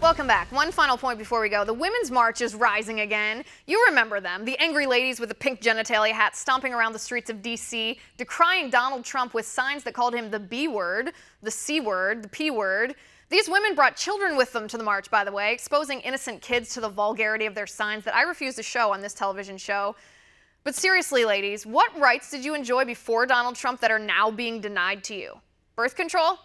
Welcome back. One final point before we go. The Women's March is rising again. You remember them, the angry ladies with the pink genitalia hats stomping around the streets of D.C., decrying Donald Trump with signs that called him the B word, the C word, the P word. These women brought children with them to the march, by the way, exposing innocent kids to the vulgarity of their signs that I refuse to show on this television show. But seriously, ladies, what rights did you enjoy before Donald Trump that are now being denied to you? Birth control?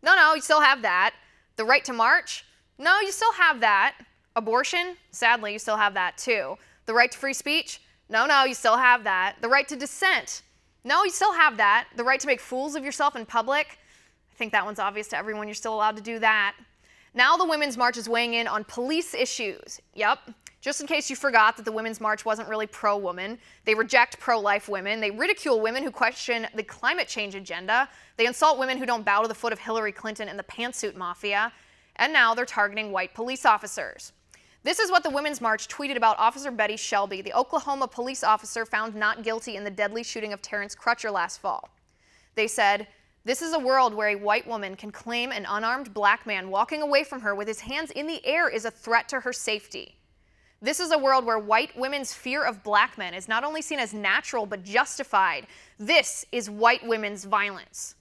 No, you still have that. The right to march? No, you still have that. Abortion? Sadly, you still have that too. The right to free speech? No, you still have that. The right to dissent? No, you still have that. The right to make fools of yourself in public? I think that one's obvious to everyone. You're still allowed to do that. Now the Women's March is weighing in on police issues. Yep. Just in case you forgot that the Women's March wasn't really pro-woman, they reject pro-life women, they ridicule women who question the climate change agenda, they insult women who don't bow to the foot of Hillary Clinton and the pantsuit mafia, and now they're targeting white police officers. This is what the Women's March tweeted about Officer Betty Shelby, the Oklahoma police officer found not guilty in the deadly shooting of Terrence Crutcher last fall. They said, "This is a world where a white woman can claim an unarmed black man walking away from her with his hands in the air is a threat to her safety. This is a world where white women's fear of black men is not only seen as natural but justified. This is white women's violence."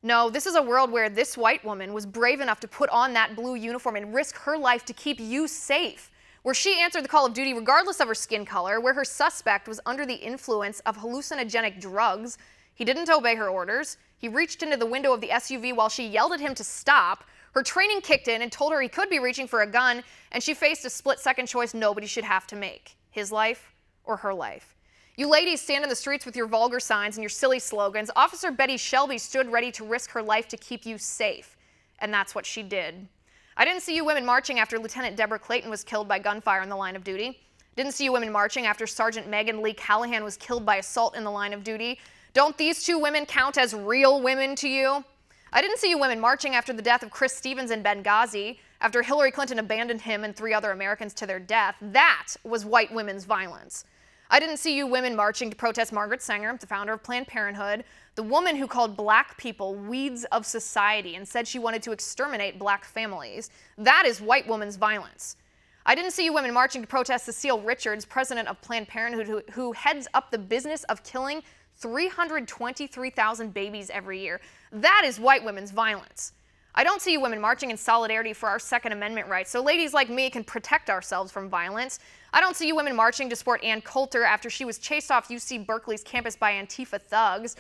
No, this is a world where this white woman was brave enough to put on that blue uniform and risk her life to keep you safe, where she answered the call of duty regardless of her skin color, where her suspect was under the influence of hallucinogenic drugs. He didn't obey her orders. He reached into the window of the SUV while she yelled at him to stop. Her training kicked in and told her he could be reaching for a gun, and she faced a split-second choice nobody should have to make: his life or her life. You ladies stand in the streets with your vulgar signs and your silly slogans. Officer Betty Shelby stood ready to risk her life to keep you safe, and that's what she did. I didn't see you women marching after Lieutenant Deborah Clayton was killed by gunfire in the line of duty. Didn't see you women marching after Sergeant Megan Lee Callahan was killed by assault in the line of duty. Don't these two women count as real women to you? I didn't see you women marching after the death of Chris Stevens in Benghazi, after Hillary Clinton abandoned him and 3 other Americans to their death. That was white women's violence. I didn't see you women marching to protest Margaret Sanger, the founder of Planned Parenthood, the woman who called black people weeds of society and said she wanted to exterminate black families. That is white women's violence. I didn't see you women marching to protest Cecile Richards, president of Planned Parenthood, who heads up the business of killing 323,000 babies every year. That is white women's violence. I don't see you women marching in solidarity for our Second Amendment rights, so ladies like me can protect ourselves from violence. I don't see you women marching to support Ann Coulter after she was chased off UC Berkeley's campus by Antifa thugs.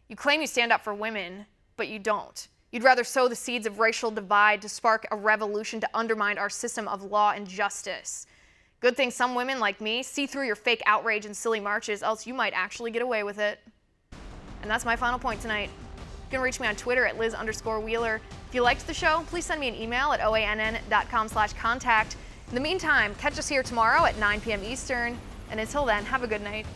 You claim you stand up for women, but you don't. You'd rather sow the seeds of racial divide to spark a revolution to undermine our system of law and justice. Good thing some women like me see through your fake outrage and silly marches, else you might actually get away with it. And that's my final point tonight. You can reach me on Twitter at Liz_Wheeler. If you liked the show, please send me an email at oann.com/contact. In the meantime, catch us here tomorrow at 9 p.m. Eastern. And until then, have a good night.